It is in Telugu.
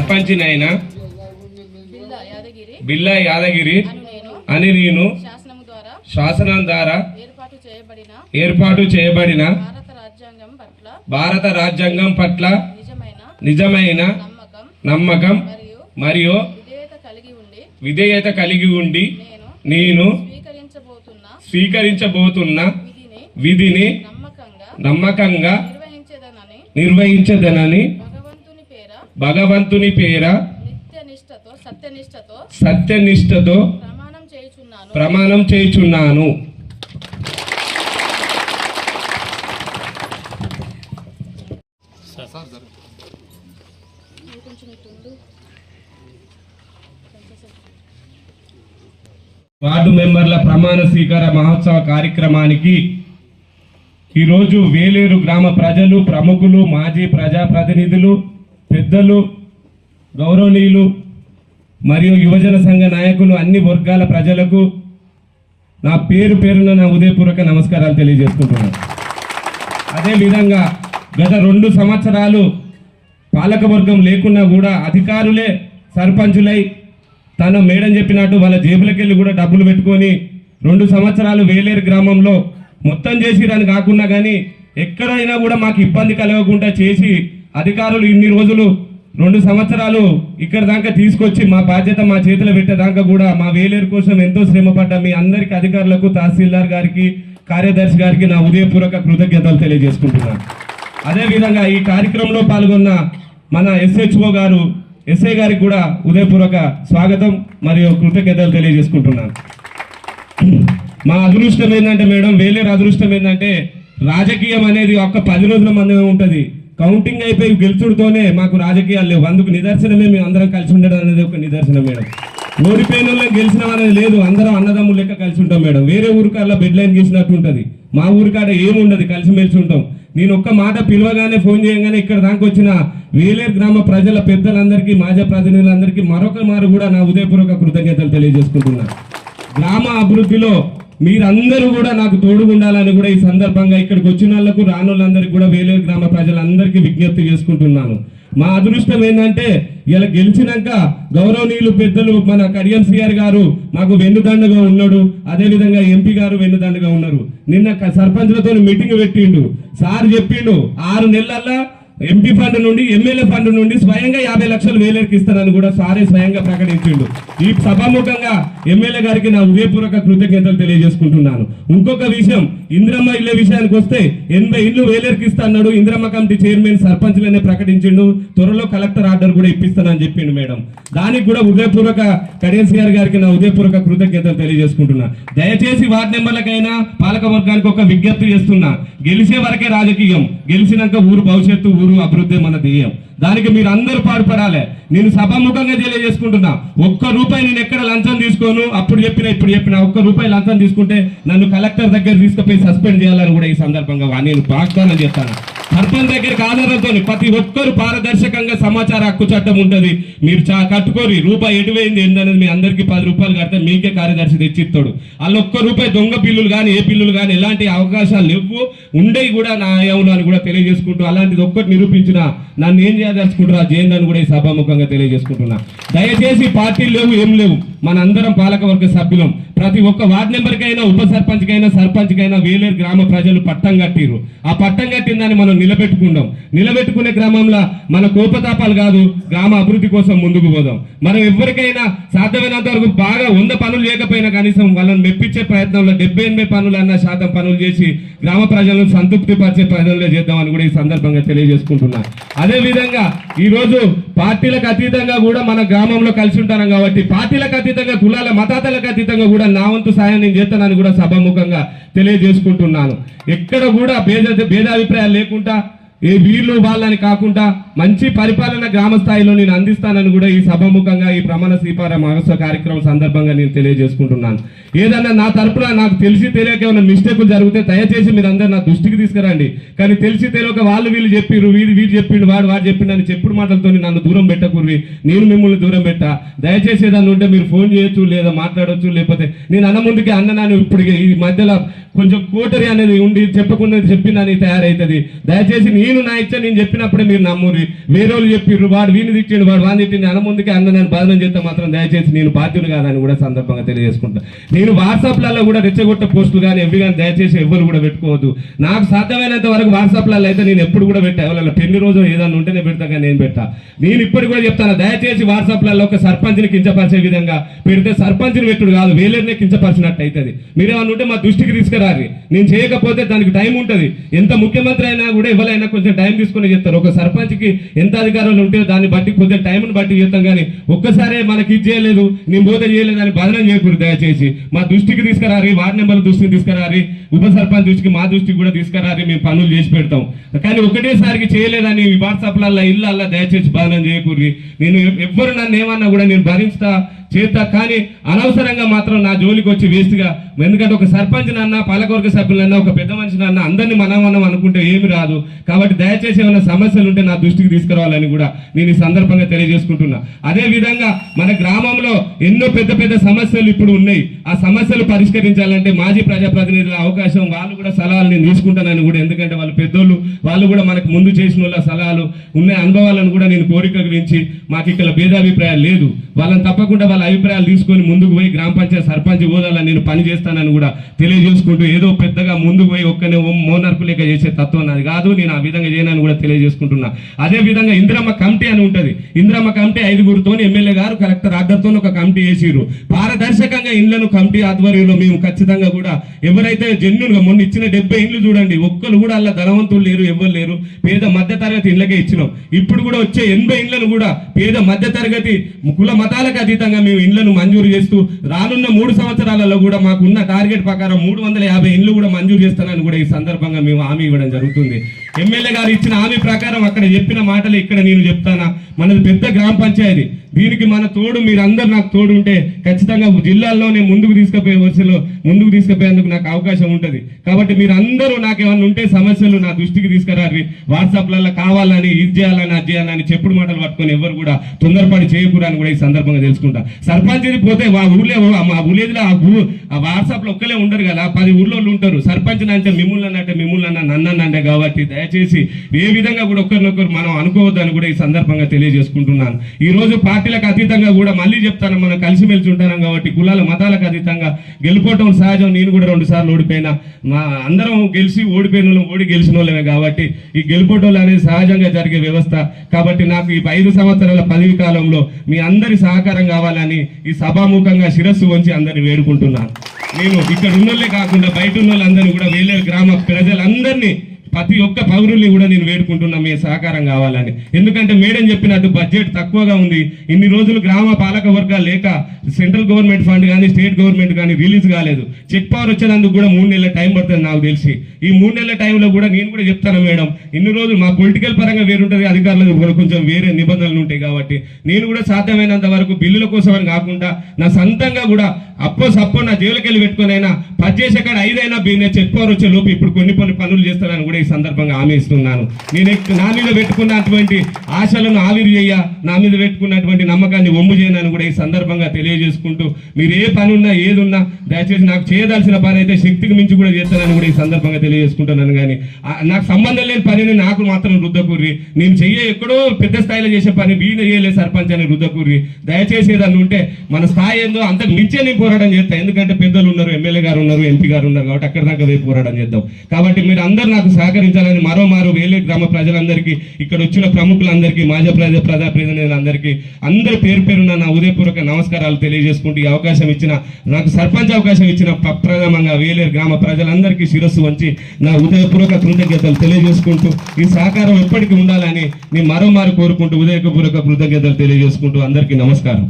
సర్పంచినైనా బిల్లా యాదగిరి అని నేను శాసనం ద్వారా ఏర్పాటు చేయబడిన భారత రాజ్యాంగం పట్ల నిజమైన నమ్మకం మరియు విధేయత కలిగి ఉండి నేను స్వీకరించబోతున్న విధిని నమ్మకంగా నిర్వహించదనని భగవంతుని పేర సత్యనిష్టతో ప్రమాణం చేయుచున్నాను. వార్డు మెంబర్ల ప్రమాణ స్వీకార మహోత్సవ కార్యక్రమానికి ఈరోజు వేలేరు గ్రామ ప్రజలు, ప్రముఖులు, మాజీ ప్రజాప్రతినిధులు, పెద్దలు, గౌరవనీయులు మరియు యువజన సంఘ నాయకులు, అన్ని వర్గాల ప్రజలకు నా పేరున నా ఉదయపూర్వక నమస్కారాలు తెలియజేసుకుంటున్నాను. అదేవిధంగా గత 2 సంవత్సరాలు పాలకవర్గం లేకున్నా కూడా అధికారులే సర్పంచులై తన మేడం చెప్పినట్టు వాళ్ళ జేబులకెళ్ళి కూడా డబ్బులు పెట్టుకొని 2 సంవత్సరాలు వేలేరు గ్రామంలో మొత్తం చేసిరని కాకుండా కానీ ఎక్కడైనా కూడా మాకు ఇబ్బంది కలగకుండా చేసి అధికారులు ఇన్ని రోజులు 2 సంవత్సరాలు ఇక్కడ దాకా తీసుకొచ్చి మా బాధ్యత మా చేతిలో పెట్టేదాకా కూడా మా వేలేరు కోసం ఎంతో శ్రమపడ్డ మీ అందరికీ అధికారులకు, తహసీల్దార్ గారికి, కార్యదర్శి గారికి నా ఉదయపూర్వక కృతజ్ఞతలు తెలియజేసుకుంటున్నాను. అదేవిధంగా ఈ కార్యక్రమంలో పాల్గొన్న మన SHO గారు, ఎస్ఐ గారికి కూడా ఉదయపూర్వక స్వాగతం మరియు కృతజ్ఞతలు తెలియజేసుకుంటున్నాను. మా అదృష్టం ఏంటంటే మేడం, వేలేరు అదృష్టం ఏంటంటే రాజకీయం అనేది ఒక్క 10 రోజుల మంది ఉంటుంది. కౌంటింగ్ అయిపోయి గెలుచుడుతోనే మాకు రాజకీయాలు లేవు. అందుకు నిదర్శనమే మేము అందరం కలిసి ఉండడం అనేది ఒక నిదర్శనం మేడం. ఓడిపోయిన వాళ్ళకి గెలిచిన అనేది లేదు, అందరం అన్నదమ్ములు లెక్క కలిసి ఉంటాం మేడం. వేరే ఊరికల్లా బెడ్ లైన్ గీసినట్టు ఉంటుంది, మా ఊరికాడ ఏముండదు, కలిసిమెలిసి ఉంటాం. నేను ఒక్క మాట పిలవగానే ఫోన్ చేయగానే ఇక్కడ దాకా వచ్చిన వేలేరు గ్రామ ప్రజల పెద్దలందరికీ, మాజీ ప్రతినిధులందరికీ మరొక మారు కూడా నా ఉదయపూర్వక కృతజ్ఞతలు తెలియజేసుకుంటున్నాను. గ్రామ అభివృద్ధిలో మీరందరూ కూడా నాకు తోడుగుండాలని కూడా ఈ సందర్భంగా ఇక్కడికి వచ్చిన వాళ్ళకు, రానోళ్ళందరికీ కూడా వేలేరు గ్రామ ప్రజలందరికీ విజ్ఞప్తి చేసుకుంటున్నాను. మా అదృష్టం ఏంటంటే ఇలా గెలిచినాక గౌరవనీయులు పెద్దలు మన కడియం సిఆర్ గారు మాకు వెన్నుదండగా ఉన్నాడు, అదేవిధంగా ఎంపీ గారు వెన్నుదండగా ఉన్నారు. నిన్న సర్పంచ్లతో మీటింగ్ పెట్టిండు. సార్ చెప్పిండు 6 నెలల్లో ఎంపీ ఫండ్ నుండి, ఎమ్మెల్యే ఫండ్ నుండి స్వయంగా 50 లక్షలు వేలేరుకి ఇస్తానని కూడా సారే స్వయంగా ప్రకటించిండు. ఈ సభాముఖంగా ఎమ్మెల్యే గారికి నా ఉదయపూర్వక కృతజ్ఞతలు తెలియజేసుకుంటున్నాను. ఇంకొక విషయం, ఇందిరమ్మ ఇళ్ళ విషయానికి వస్తే 80 ఇళ్ళు వేలేరుకి ఇస్తా అన్నాడు. ఇందిరమ్మ కమిటీ చైర్మన్ సర్పంచ్లనే ప్రకటించిండు. త్వరలో కలెక్టర్ ఆర్డర్ కూడా ఇప్పిస్తానని చెప్పిండు మేడం. దానికి కూడా ఉదయపూర్వక కడియం సిఆర్ గారికి నా ఉదయపూర్వక కృతజ్ఞతలు తెలియజేసుకుంటున్నా. దయచేసి వార్డు మెంబర్లకైనా పాలక వర్గానికి ఒక విజ్ఞప్తి చేస్తున్నా, గెలిచే వరకే రాజకీయం, గెలిచినాక ఊరు భవిష్యత్తు, ఊరు అభివృద్ధి మన ధ్యేయం. దానికి మీరు అందరూ పాటుపడాలి. నేను సభాముఖంగా తెలియజేసుకుంటున్నా, ₹1 నేను ఎక్కడ లంచం తీసుకోను. అప్పుడు చెప్పిన ఇప్పుడు చెప్పిన ₹1 లంచం తీసుకుంటే నన్ను కలెక్టర్ దగ్గర తీసుకుపోయి సస్పెండ్ చేయాలని కూడా ఈ సందర్భంగా నేను వాగ్దానం చేస్తాను. సర్పంచ్ దగ్గరికి ఆధారంతో ప్రతి ఒక్కరు పారదర్శకంగా సమాచార హక్కు చట్టం ఉంటుంది. మీరు కట్టుకోరి రూపాయి ఎటు పోయింది ఏంటనేది మీ అందరికీ ₹10 కడితే మీకే కార్యదర్శి తెచ్చిస్తాడు. వాళ్ళు ₹1 దొంగ బిల్లులు కానీ ఏ బిల్లులు కానీ ఎలాంటి అవకాశాలు లేవు, ఉండేవి కూడా నా ఏమో అని కూడా తెలియజేసుకుంటూ అలాంటిది ఒక్కటి నిరూపించిన నన్ను ఏం చేయదలుచుకుంటారా చేయండి అని కూడా ఈ సభాముఖంగా తెలియజేసుకుంటున్నా. దయచేసి పార్టీలు లేవు, ఏం లేవు, మన అందరం పాలకవర్గ సభ్యులం. ప్రతి ఒక్క వార్డు మెంబర్కైనా, ఉప సర్పంచ్కైనా, సర్పంచ్కైనా వేలేరు గ్రామ ప్రజలు పట్టం కట్టిరు. ఆ పట్టం కట్టిందని మనం నిలబెట్టుకుందాం. నిలబెట్టుకునే క్రమంలో మన కోపతాపాలు కాదు, గ్రామ అభివృద్ధి కోసం ముందుకు పోదాం. మనం ఎవరికైనా సాధ్యమైనంత వరకు బాగా 100 పనులు చేయకపోయినా కనీసం వాళ్ళని మెప్పించే ప్రయత్నంలో 70-80 పనులన్నా పనులు చేసి గ్రామ ప్రజలను సంతృప్తి పరిచే ప్రజల్లో చేద్దామని కూడా ఈ సందర్భంగా తెలియజేసుకుంటున్నా. అదేవిధంగా ఈరోజు పార్టీలకు అతీతంగా కూడా మన గ్రామంలో కలిసి ఉంటాం కాబట్టి పార్టీలకు అతీతంగా, కులాల మతాలకు అతీతంగా కూడా నా వంతు సాయం నేను చేస్తానని కూడా సభాముఖంగా తెలియజేసుకుంటున్నాను. ఎక్కడ కూడా భేదాభిప్రాయాలు లేకుండా ఏ వీళ్ళు వాళ్ళని కాకుండా మంచి పరిపాలన గ్రామ స్థాయిలో నేను అందిస్తానని కూడా ఈ సభాముఖంగా ఈ ప్రమాణ స్వీకార మహోత్సవ కార్యక్రమం సందర్భంగా నేను తెలియజేసుకుంటున్నాను. ఏదన్నా నా తరపున నాకు తెలిసి తెలియక ఏమైనా మిస్టేకులు జరిగితే దయచేసి మీరు అందరూ నా దృష్టికి తీసుకురండి. కానీ తెలిసి తెలియక వాళ్ళు వీళ్ళు చెప్పిరు, వీడు చెప్పిండు, వాడు చెప్పిండు అని చెప్పుడు మాటలతో నన్ను దూరం పెట్టకూరి, నేను మిమ్మల్ని దూరం పెట్టా. దయచేసి ఏదన్నా ఉంటే మీరు ఫోన్ చేయొచ్చు, లేదా మాట్లాడవచ్చు. లేకపోతే నేను అన్న ముందుకే అన్న నాను ఇప్పుడు ఈ మధ్యలో కొంచెం కోటరి అనేది ఉండి చెప్పకుండా చెప్పిందని తయారవుతుంది. దయచేసి నా ఇచ్చ నేను చెప్పినప్పుడే మీరు నమ్మురి. వేరే వాళ్ళు చెప్పిర్రు, వాడు వీని తిట్టిండు, వాడు వాడిని తిట్టిండు అన్న ముందుకే అన్న నేను బాధనం చేస్తే మాత్రం దయచేసి నేను బాధ్యులు కాదని కూడా సందర్భంగా తెలియజేసుకుంటా. నేను వాట్సాప్లలో కూడా రెచ్చగొట్ట పోస్టులు కానీ ఎవ్వి కానీ దయచేసి ఎవ్వరు కూడా పెట్టుకోవద్దు. నాకు సాధ్యమైనంత వరకు వాట్సాప్లలో అయితే నేను ఎప్పుడు కూడా పెట్టా, ఎవరైనా పెళ్లి రోజు ఏదైనా ఉంటేనే పెడతా కానీ నేను పెట్టా. నేను ఇప్పటికి కూడా చెప్తాను, దయచేసి వాట్సాప్లలో ఒక సర్పంచ్ని కించపరిచే విధంగా పెడితే సర్పంచ్ని పెట్టుడు కాదు, వేలేరునే కించపరిచినట్టు అవుతుంది. మీరేమన్నా ఉంటే మా దృష్టికి తీసుకురారి. నేను చేయకపోతే దానికి టైం ఉంటుంది. ఎంత ముఖ్యమంత్రి అయినా కూడా ఎవరైనా కొంచెం టైం తీసుకుని చెప్తారు. ఒక సర్పంచ్కి ఎంత అధికారాలు ఉంటే దాన్ని బట్టి కొద్దిగా టైంని బట్టి చేస్తాం కానీ ఒక్కసారే మనకి ఇది చేయలేదు నేను పోతే చేయలేదు అని బాధనం చేయకూడదు. దయచేసి మా దృష్టికి తీసుకురారి, వార్డు నెంబర్ దృష్టికి తీసుకురారి, ఉప సర్పంచ్ దృష్టికి మా దృష్టికి కూడా తీసుకురారి. మేము పనులు చేసి పెడతాం. కానీ ఒకటేసారికి చేయలేదని వాట్సాప్లలో ఇళ్ళల్లో దయచేసి బాధనం చేయకూడదు. నేను ఎవ్వరు నన్ను ఏమన్నా కూడా నేను భరిస్తా చేస్తా, కానీ అనవసరంగా మాత్రం నా జోలికి వచ్చి వేస్ట్గా. ఎందుకంటే ఒక సర్పంచ్ నన్న, పాలకవర్గ సభ్యులన్నా, ఒక పెద్ద మనిషి నన్న అందరినీ మనం అనుకుంటే ఏమి రాదు. కాబట్టి దయచేసి ఏమైనా సమస్యలు ఉంటే నా దృష్టికి తీసుకురావాలని కూడా నేను ఈ సందర్భంగా తెలియజేసుకుంటున్నా. అదే విధంగా మన గ్రామంలో ఎన్నో పెద్ద పెద్ద సమస్యలు ఇప్పుడు ఉన్నాయి. ఆ సమస్యలు పరిష్కరించాలంటే మాజీ ప్రజాప్రతినిధుల అవకాశం, వాళ్ళు కూడా సలహాలు నేను తీసుకుంటానని కూడా, ఎందుకంటే వాళ్ళు పెద్దోళ్ళు, వాళ్ళు కూడా మనకు ముందు చేసిన వాళ్ళ సలహాలు ఉన్నాయి, అనుభవాలను కూడా నేను కోరిక గురించి మాకు ఇక్కడ భేదాభిప్రాయాలు లేదు. వాళ్ళని తప్పకుండా వాళ్ళ అభిప్రాయాలు తీసుకొని ముందుకు పోయి గ్రామ పంచాయతీ సర్పంచ్ హోదాలో నేను పని చేస్తానని కూడా తెలియజేసుకుంటూ, ఏదో పెద్దగా ముందుకు పోయి ఒక్కనే మోనర్కు లేక చేసే తత్వం అది కాదు. నేను ఆ విధంగా చేయనని కూడా తెలియజేసుకుంటున్నా. అదే విధంగా ఇందిరమ్మ కమిటీ అని ఉంటుంది. ఇందిరమ్మ కమిటీ 5గురితో ఎమ్మెల్యే గారు కలెక్టర్ ఆర్డర్తో ఒక కమిటీ వేసిరు. పారదర్శకంగా ఇండ్లను కమిటీ ఆధ్వర్యంలో మేము ఖచ్చితంగా కూడా ఎవరైతే జెన్యున్గా మొన్న ఇచ్చిన 70 ఇండ్లు చూడండి, ఒక్కరు కూడా అలా ధనవంతులు లేరు, ఎవ్వరు లేరు. పేద మధ్య తరగతి ఇండ్లకే ఇచ్చినాం. ఇప్పుడు కూడా వచ్చే 80 ఇండ్లను కూడా పేద మధ్య తరగతి కుల మతాలకు అతీతంగా మేము ఇండ్లను మంజూరు చేస్తూ రానున్న 3 సంవత్సరాలలో కూడా మాకున్న టార్గెట్ ప్రకారం 350 ఇండ్లు కూడా మంజూరు చేస్తానని కూడా ఈ సందర్భంగా మేము హామీ ఇవ్వడం జరుగుతుంది. ఎమ్మెల్యే గారు ఇచ్చిన హామీ ప్రకారం అక్కడ చెప్పిన మాటలు ఇక్కడ నేను చెప్తానా. మనది పెద్ద గ్రామ పంచాయతీ, దీనికి మన తోడు మీరందరూ నాకు తోడు ఉంటే ఖచ్చితంగా జిల్లాల్లోనే ముందుకు తీసుకుపోయేందుకు నాకు అవకాశం ఉంటుంది. కాబట్టి మీరందరూ నాకు ఏమన్నా ఉంటే సమస్యలు నా దృష్టికి తీసుకురారి. వాట్సాప్లలో కావాలని, ఇది చేయాలని, అది చేయాలని చెప్పుడు మాటలు పట్టుకొని ఎవరు కూడా తొందరపడి చేయకూడదని కూడా ఈ సందర్భంగా తెలుసుకుంటా. సర్పంచ్ పోతే మా విలేజ్లో ఆ వాట్సాప్లో ఒక్కలే ఉండరు కదా, 10 ఊర్లో ఉంటారు. సర్పంచ్ అంటే మిమ్మల్ని నన్నంటే కాబట్టి దయచేసి ఏ విధంగా కూడా ఒకరినొకరు మనం అనుకోవద్దని కూడా ఈ సందర్భంగా తెలియజేసుకుంటున్నాను. ఈ రోజు పార్టీలకు అతీతంగా కూడా మళ్ళీ చెప్తాను, మనం కలిసిమెలిసి ఉంటాం కాబట్టి కులాల మతాలకు అతీతంగా గెలుపోవటం సహజం. నేను కూడా 2 సార్లు ఓడిపోయినా, మా అందరం గెలిచి ఓడిపోయిన వాళ్ళం, ఓడి గెలిచిన వాళ్ళమే కాబట్టి ఈ గెలుపోవటం అనేది సహజంగా జరిగే వ్యవస్థ. కాబట్టి నాకు ఈ 5 సంవత్సరాల పదవి కాలంలో మీ అందరి సహకారం కావాలని ఈ సభాముఖంగా శిరస్సు వంచి అందరిని వేడుకుంటున్నాను. నేను ఇక్కడ ఉన్నోళ్ళే కాకుండా బయట ఉన్న వాళ్ళందరినీ కూడా వేలేరు గ్రామ ప్రజలందరినీ, ప్రతి ఒక్క పౌరుల్ని కూడా నేను వేడుకుంటున్నా మీ సహకారం కావాలని. ఎందుకంటే మేడం చెప్పినట్టు బడ్జెట్ తక్కువగా ఉంది. ఇన్ని రోజులు గ్రామ పాలక వర్గాలు లేక సెంట్రల్ గవర్నమెంట్ ఫండ్ కానీ స్టేట్ గవర్నమెంట్ కానీ రిలీజ్ కాలేదు. చెక్ పవర్ వచ్చేందుకు కూడా 3 నెలల టైం పడుతుంది నాకు తెలిసి. ఈ 3 నెలల టైంలో కూడా నేను కూడా చెప్తాను మేడం, ఇన్ని రోజులు మా పొలిటికల్ పరంగా వేరుంటుంది, అధికారులకు కొంచెం వేరే నిబంధనలు ఉంటాయి కాబట్టి నేను కూడా సాధ్యమైనంత వరకు బిల్లుల కోసం అని కాకుండా నా సొంతంగా కూడా అప్పో నా జైలుకి వెళ్ళి పెట్టుకునైనా 10 చేసే కాడ 5 అయినా చెక్ పవర్ వచ్చే లోపు ఇప్పుడు కొన్ని పనులు చేస్తానని కూడా ఈ సందర్భంగా హామీ ఇస్తున్నాను. నేను నా మీద పెట్టుకున్నటువంటి ఆశలను ఆవిరి చేయ, నా మీద పెట్టుకున్నటువంటి నమ్మకాన్ని ఒమ్ము చేయనని కూడా ఈ సందర్భంగా తెలియజేసుకుంటూ, మీరు ఏ పని ఉన్నా ఏదున్నా దయచేసి నాకు చేయదలసిన పని అయితే శక్తికి మించి కూడా చేస్తానని కూడా ఈ సందర్భంగా తెలియజేసుకుంటున్నాను. కానీ నాకు సంబంధం లేని పనిని నాకు మాత్రం రుద్దకూర్రి. నేను ఎక్కడో పెద్ద స్థాయిలో చేసే పని వీణ చేయలేదు సర్పంచ్ అని రుద్దకూర్రి. దయచేసి ఏదన్నా ఉంటే మన స్థాయి ఏందో అంతకు మించే నేను పోరాటం చేస్తాను. ఎందుకంటే పెద్దలు ఉన్నారు, ఎమ్మెల్యే గారు ఉన్నారు, ఎంపీ గారు ఉన్నారు కాబట్టి అక్కడ దాకా పోయి పోరాటం చేద్దాం. కాబట్టి మీరు అందరూ నాకు సహకరించాలని మరోమారు వేలేరు గ్రామ ప్రజలందరికీ, ఇక్కడ వచ్చిన ప్రముఖులందరికీ, మాజీ ప్రజాప్రతినిధులందరికీ అందరి పేరున నా ఉదయపూర్వక నమస్కారాలు తెలియజేసుకుంటూ ఈ అవకాశం ఇచ్చిన, నాకు సర్పంచ్ అవకాశం ఇచ్చిన ప్రప్రథమంగా వేలేరు గ్రామ ప్రజలందరికీ శిరస్సు వంచి నా ఉదయపూర్వక కృతజ్ఞతలు తెలియజేసుకుంటూ, ఈ సహకారం ఎప్పటికీ ఉండాలని నేను మరోమారు కోరుకుంటూ ఉదయపూర్వక కృతజ్ఞతలు తెలియజేసుకుంటూ అందరికీ నమస్కారం.